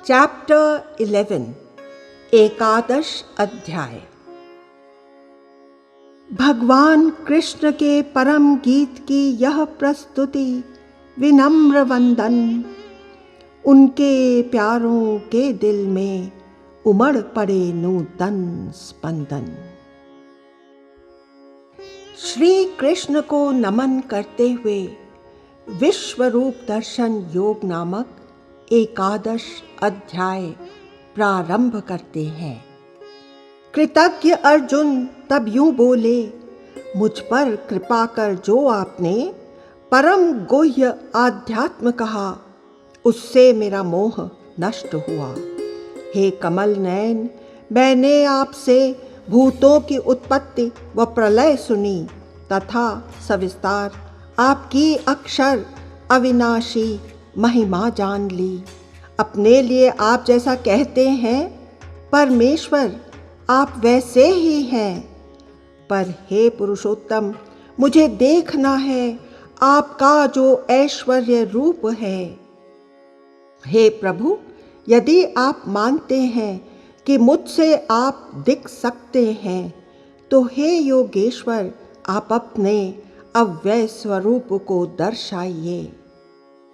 Chapter 11 एकादश अध्याय। भगवान कृष्ण के परम गीत की यह प्रस्तुति विनम्र वंदन उनके प्यारों के दिल में उमड़ पड़े नूतन स्पंदन। श्री कृष्ण को नमन करते हुए विश्वरूप दर्शन योग नामक एकादश अध्याय प्रारंभ करते हैं। कृतज्ञ अर्जुन तब यूं बोले, मुझ पर कृपा कर जो आपने परम गुह्य आध्यात्म कहा, उससे मेरा मोह नष्ट हुआ। हे कमल नयन, मैंने आपसे भूतों की उत्पत्ति व प्रलय सुनी तथा सविस्तार आपकी अक्षर अविनाशी महिमा जान ली। अपने लिए आप जैसा कहते हैं परमेश्वर, आप वैसे ही हैं। पर हे पुरुषोत्तम, मुझे देखना है आपका जो ऐश्वर्य रूप है। हे प्रभु, यदि आप मानते हैं कि मुझसे आप दिख सकते हैं, तो हे योगेश्वर, आप अपने अव्यय स्वरूप को दर्शाइए।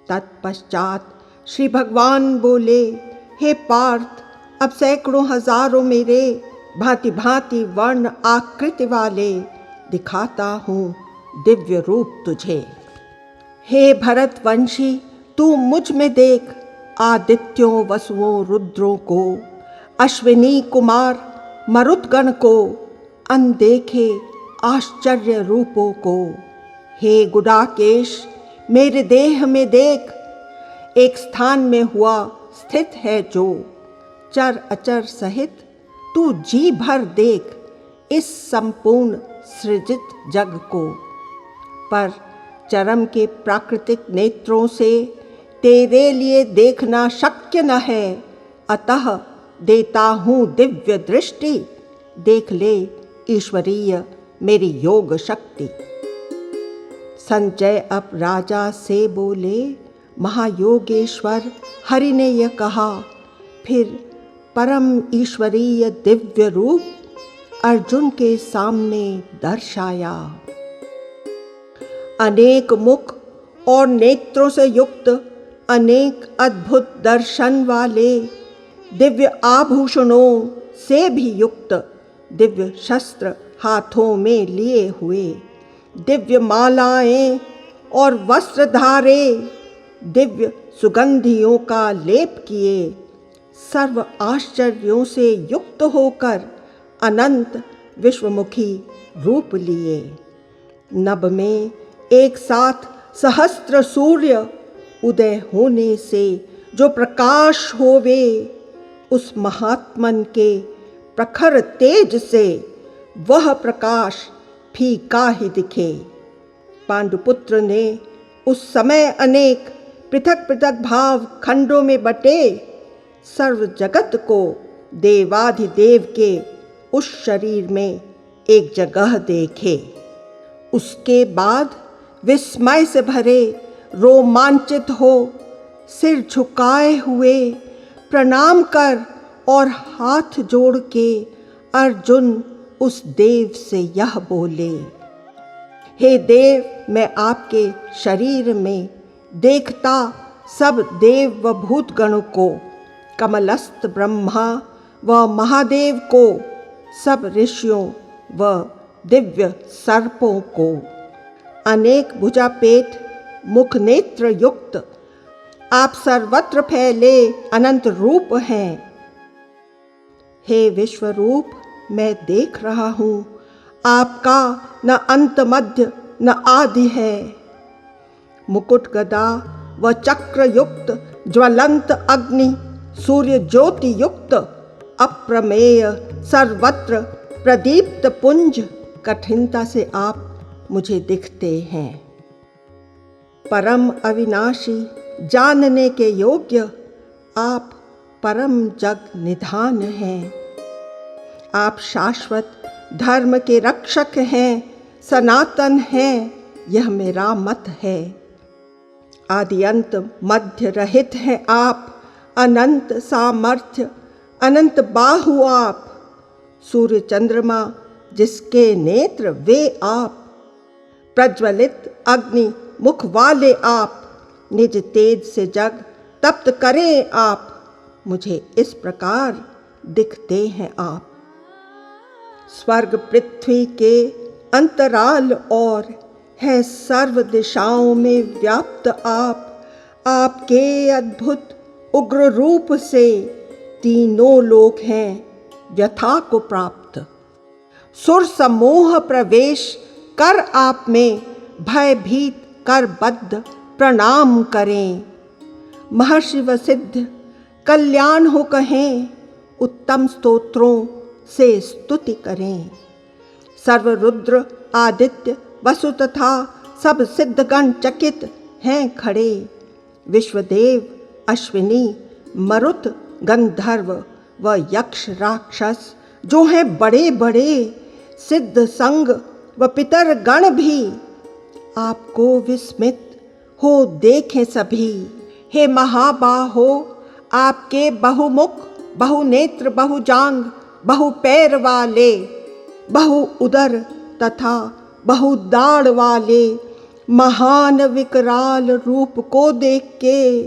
तत्पश्चात श्री भगवान बोले, हे पार्थ, अब सैकड़ों हजारों मेरे भांति भांति वर्ण आकृति वाले दिखाता हूँ दिव्य रूप तुझे। हे भरतवंशी, तू मुझ में देख आदित्यों वसुओं रुद्रों को, अश्विनी कुमार मरुदगण को, अनदेखे आश्चर्य रूपों को। हे गुडाकेश, मेरे देह में देख, एक स्थान में हुआ स्थित है जो, चर अचर सहित तू जी भर देख इस संपूर्ण सृजित जग को। पर चरम के प्राकृतिक नेत्रों से तेरे लिए देखना शक्य न है, अतः देता हूँ दिव्य दृष्टि, देख ले ईश्वरीय मेरी योग शक्ति। संजय अब राजा से बोले, महायोगेश्वर हरि ने यह कहा, फिर परम ईश्वरीय दिव्य रूप अर्जुन के सामने दर्शाया। अनेक मुख और नेत्रों से युक्त, अनेक अद्भुत दर्शन वाले, दिव्य आभूषणों से भी युक्त, दिव्य शस्त्र हाथों में लिए हुए, दिव्य मालाएं और वस्त्रधारे, दिव्य सुगंधियों का लेप किए, सर्व आश्चर्यों से युक्त होकर अनंत विश्वमुखी रूप लिए। नभ में एक साथ सहस्त्र सूर्य उदय होने से जो प्रकाश होवे, उस महात्मन के प्रखर तेज से वह प्रकाश फीका ही दिखे। पांडुपुत्र ने उस समय अनेक पृथक पृथक भाव खंडों में बटे सर्व जगत को देवाधिदेव के उस शरीर में एक जगह देखे। उसके बाद विस्मय से भरे रोमांचित हो सिर झुकाए हुए प्रणाम कर और हाथ जोड़ के अर्जुन उस देव से यह बोले, हे देव, मैं आपके शरीर में देखता सब देव व भूतगणों को, कमलस्थ ब्रह्मा व महादेव को, सब ऋषियों व दिव्य सर्पों को, अनेक भुजापेट मुख नेत्र युक्त आप सर्वत्र फैले अनंत रूप हैं। हे विश्वरूप, मैं देख रहा हूँ आपका न अंत मध्य न आदि है। मुकुट गदा व चक्र युक्त, ज्वलंत अग्नि सूर्य ज्योति युक्त, अप्रमेय सर्वत्र प्रदीप्त पुंज कठिनता से आप मुझे दिखते हैं। परम अविनाशी, जानने के योग्य, आप परम जग निधान हैं। आप शाश्वत धर्म के रक्षक हैं, सनातन हैं, यह मेरा मत है। आदि अंत मध्य रहित हैं आप, अनंत सामर्थ्य, अनंत बाहु आप, सूर्य चंद्रमा जिसके नेत्र वे आप, प्रज्वलित अग्नि मुख वाले आप, निज तेज से जग तप्त करें आप, मुझे इस प्रकार दिखते हैं आप। स्वर्ग पृथ्वी के अंतराल और है सर्व दिशाओं में व्याप्त आप, आपके अद्भुत उग्र रूप से तीनों लोक हैं व्यथा को प्राप्त। सुर समूह प्रवेश कर आप में भयभीत कर बद्ध प्रणाम करें, महर्षि वसिष्ठ कल्याण हो कहें, उत्तम स्तोत्रों से स्तुति करें। सर्व रुद्र आदित्य वसु तथा सब सिद्धगण चकित हैं खड़े, विश्वदेव अश्विनी मरुत गंधर्व व यक्ष राक्षस जो हैं बड़े बड़े, सिद्ध संग व पितर गण भी आपको विस्मित हो देखें सभी। हे महाबाहो, आपके बहुमुख बहुनेत्र बहुजांग बहुपैर वाले, बहु उदर तथा बहुदाढ़ वाले महान विकराल रूप को देख के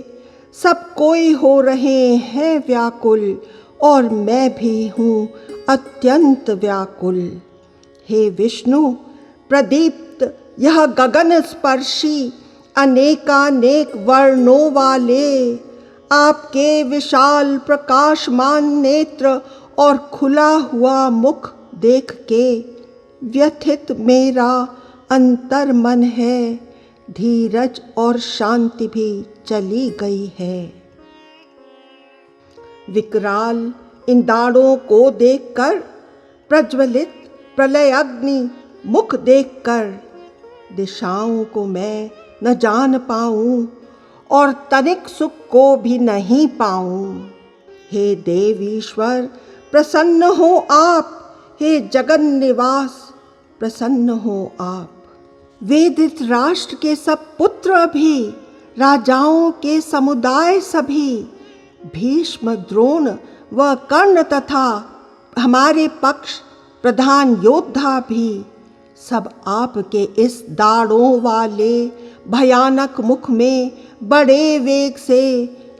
सब कोई हो रहे हैं व्याकुल, और मैं भी हूँ अत्यंत व्याकुल। हे विष्णु, प्रदीप्त यह गगन स्पर्शी अनेकानेक वर्णों वाले आपके विशाल प्रकाशमान नेत्र और खुला हुआ मुख देख के व्यथित मेरा अंतर मन है, धीरज और शांति भी चली गई है। विकराल इन दाढ़ों को देखकर, प्रज्वलित प्रलय अग्नि मुख देखकर दिशाओं को मैं न जान पाऊं और तनिक सुख को भी नहीं पाऊं। हे देव ईश्वर प्रसन्न हो आप, हे जगन निवास प्रसन्न हो आप। वेदित राष्ट्र के सब पुत्र भी, राजाओं के समुदाय सभी, भीष्म द्रोण व कर्ण तथा हमारे पक्ष प्रधान योद्धा भी सब आपके इस दाढ़ों वाले भयानक मुख में बड़े वेग से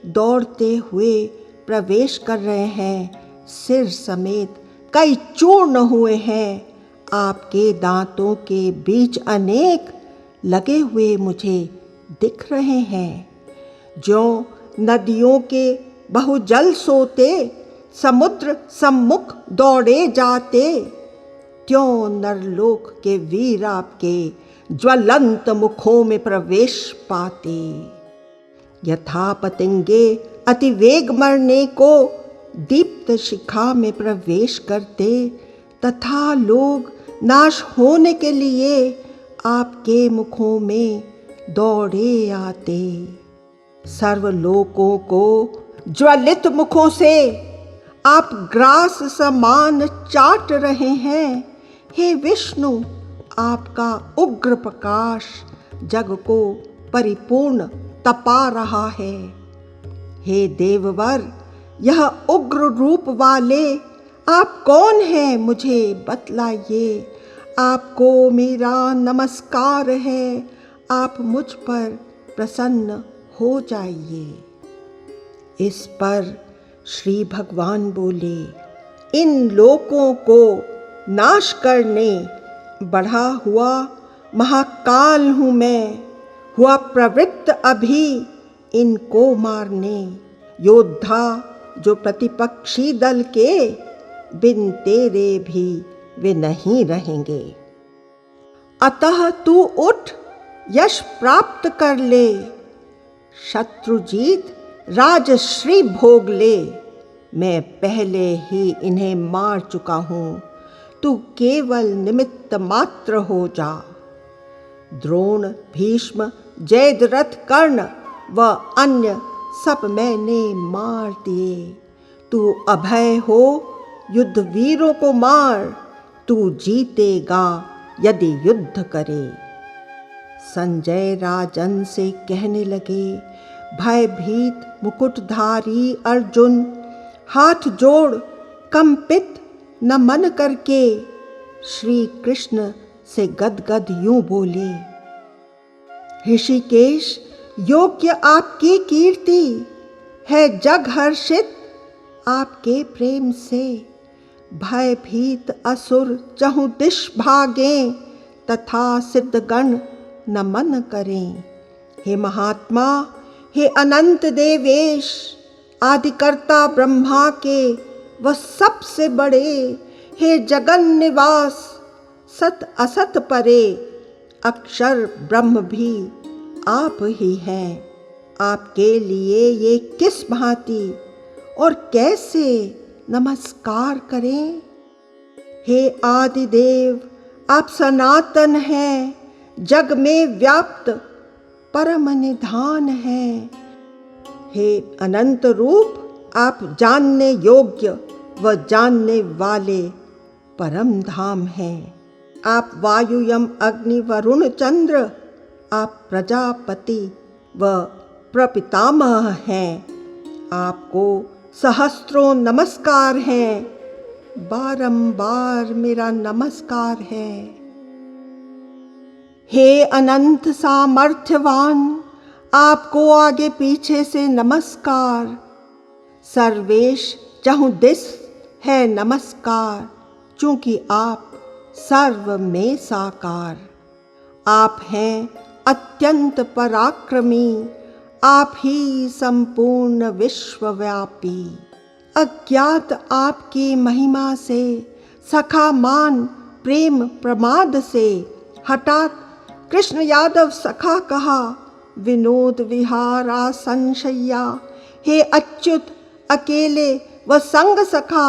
दौड़ते हुए प्रवेश कर रहे हैं। सिर समेत कई चूर्ण हुए हैं, आपके दांतों के बीच अनेक लगे हुए मुझे दिख रहे हैं। जो नदियों के बहुजल सोते समुद्र सम्मुख दौड़े जाते, त्यों नरलोक के वीर आपके ज्वलंत मुखों में प्रवेश पाते। यथा पतंगे अति वेग मरने को दीप्त शिखा में प्रवेश करते, तथा लोग नाश होने के लिए आपके मुखों में दौड़े आते। सर्वलोकों को ज्वलित मुखों से आप ग्रास समान चाट रहे हैं। हे विष्णु, आपका उग्र प्रकाश जग को परिपूर्ण तपा रहा है। हे देववर, यह उग्र रूप वाले आप कौन हैं मुझे बतलाइए। आपको मेरा नमस्कार है, आप मुझ पर प्रसन्न हो जाइए। इस पर श्री भगवान बोले, इन लोकों को नाश करने बढ़ा हुआ महाकाल हूँ मैं, हुआ प्रवृत्त अभी इनको मारने। योद्धा जो प्रतिपक्षी दल के, बिन तेरे भी वे नहीं रहेंगे। अतः तू उठ यश प्राप्त कर ले, शत्रु जीत राजश्री भोग ले। मैं पहले ही इन्हें मार चुका हूँ, तू केवल निमित्त मात्र हो जा। द्रोण भीष्म जयद्रथ कर्ण व अन्य सब मैंने मार दिए। तू अभय हो युद्ध वीरों को मार, तू जीतेगा यदि युद्ध करे। संजय राजन से कहने लगे, भयभीत मुकुटधारी अर्जुन हाथ जोड़ कंपित नमन करके श्री कृष्ण से गदगद यूं बोले, ऋषिकेश योग्य आपकी कीर्ति है, जग हर्षित आपके प्रेम से। भयभीत असुर चहुं दिश भागें, तथा सिद्धगण नमन करें। हे महात्मा, हे अनंत देवेश, आदिकर्ता ब्रह्मा के वह सबसे बड़े, हे जगन निवास सत असत परे, अक्षर ब्रह्म भी आप ही हैं। आपके लिए ये किस भांति और कैसे नमस्कार करें। हे आदिदेव, आप सनातन हैं, जग में व्याप्त परम निधान हैं। हे अनंत रूप, आप जानने योग्य व जानने वाले परम धाम हैं। आप वायु यम अग्नि वरुण चंद्र, आप प्रजापति व प्रपितामह हैं। आपको सहस्त्रों नमस्कार हैं, बारंबार मेरा नमस्कार है। हे अनंत सामर्थ्यवान, आपको आगे पीछे से नमस्कार। सर्वेश चहुं दिस है नमस्कार, चूंकि आप सर्व में साकार। आप हैं अत्यंत पराक्रमी, आप ही संपूर्ण विश्वव्यापी। अज्ञात आपकी महिमा से, सखा मान प्रेम प्रमाद से, हठात कृष्ण यादव सखा कहा, विनोद विहारा संशय्या। हे अच्युत अकेले व संग सखा,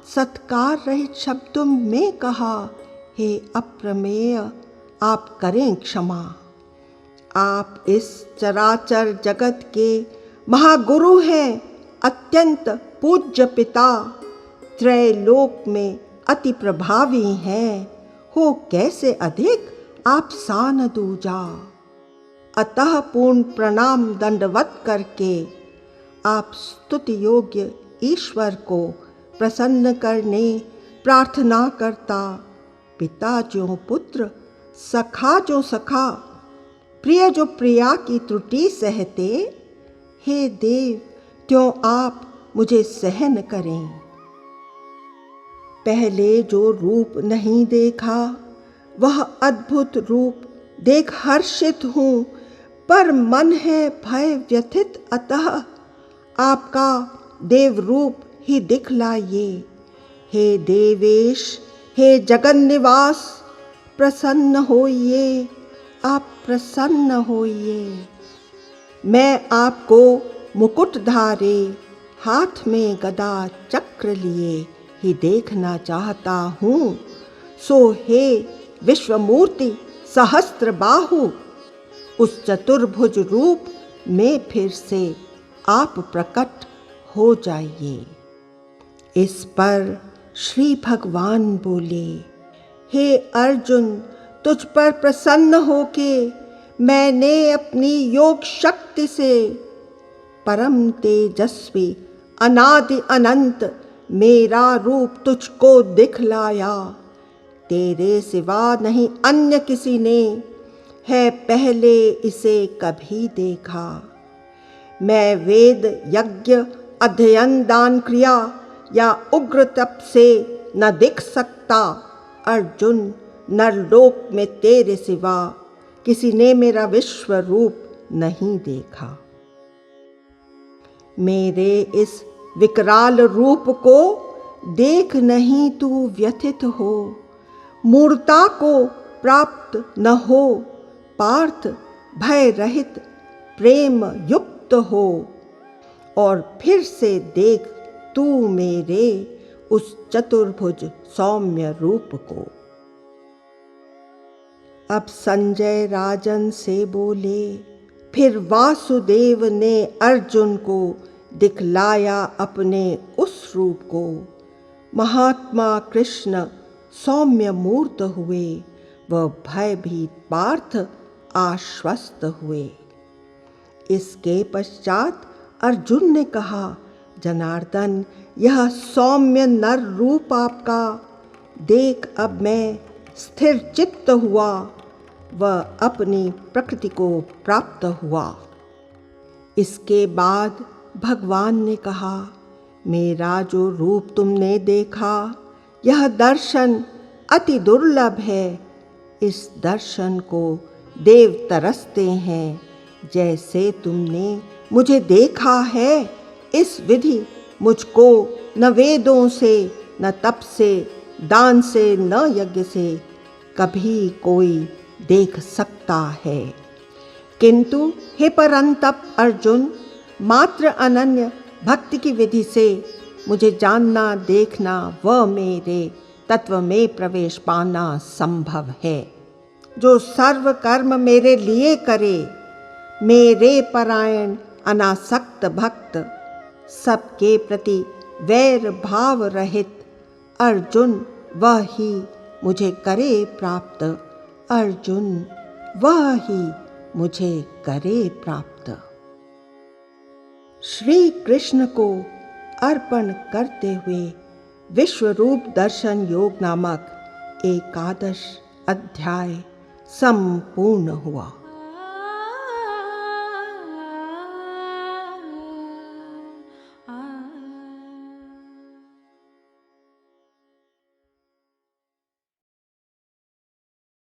सत्कार रहित शब्दों में कहा। हे अप्रमेय, आप करें क्षमा। आप इस चराचर जगत के महागुरु हैं, अत्यंत पूज्य पिता, त्रैलोक में अति प्रभावी हैं। हो कैसे अधिक आप सान दूजा। अतः पूर्ण प्रणाम दंडवत करके आप स्तुति योग्य ईश्वर को प्रसन्न करने प्रार्थना करता। पिता जो पुत्र, सखा जो सखा, प्रिय जो प्रिया की त्रुटि सहते। हे देव, त्यों आप मुझे सहन करें। पहले जो रूप नहीं देखा, वह अद्भुत रूप देख हर्षित हूँ, पर मन है भय व्यथित। अतः आपका देव रूप ही दिखलाइए। हे देवेश, हे जगन निवास, प्रसन्न होइए, आप प्रसन्न होइए। मैं आपको मुकुटधारे, हाथ में गदा चक्र लिए ही देखना चाहता हूँ। सो हे विश्वमूर्ति सहस्त्र बाहु, उस चतुर्भुज रूप में फिर से आप प्रकट हो जाइए। इस पर श्री भगवान बोले, हे अर्जुन, तुझ पर प्रसन्न होके मैंने अपनी योग शक्ति से परम तेजस्वी अनादि अनंत मेरा रूप तुझको दिखलाया। तेरे सिवा नहीं अन्य किसी ने है पहले इसे कभी देखा। मैं वेद यज्ञ अध्ययन दान क्रिया या उग्र तप से न दिख सकता। अर्जुन, नरलोक में तेरे सिवा किसी ने मेरा विश्व रूप नहीं देखा। मेरे इस विकराल रूप को देख नहीं तू व्यथित हो, मूर्ता को प्राप्त न हो, पार्थ भय रहित प्रेम युक्त हो। और फिर से देख तू मेरे उस चतुर्भुज सौम्य रूप को। अब संजय राजन से बोले, फिर वासुदेव ने अर्जुन को दिखलाया अपने उस रूप को। महात्मा कृष्ण सौम्य मूर्त हुए, वह भयभीत पार्थ आश्वस्त हुए। इसके पश्चात अर्जुन ने कहा, जनार्दन, यह सौम्य नर रूप आपका देख अब मैं स्थिर चित्त हुआ व अपनी प्रकृति को प्राप्त हुआ। इसके बाद भगवान ने कहा, मेरा जो रूप तुमने देखा यह दर्शन अति दुर्लभ है। इस दर्शन को देव तरसते हैं। जैसे तुमने मुझे देखा है, इस विधि मुझको न वेदों से, न तप से, दान से, न यज्ञ से कभी कोई देख सकता है। किंतु हे परंतप अर्जुन, मात्र अनन्य भक्ति की विधि से मुझे जानना, देखना व मेरे तत्व में प्रवेश पाना संभव है। जो सर्व कर्म मेरे लिए करे, मेरे परायण अनासक्त भक्त, सबके प्रति वैर भाव रहित अर्जुन, वह ही मुझे करे प्राप्त। अर्जुन, वह ही मुझे करे प्राप्त। श्री कृष्ण को अर्पण करते हुए विश्वरूप दर्शन योग नामक एकादश अध्याय संपूर्ण हुआ।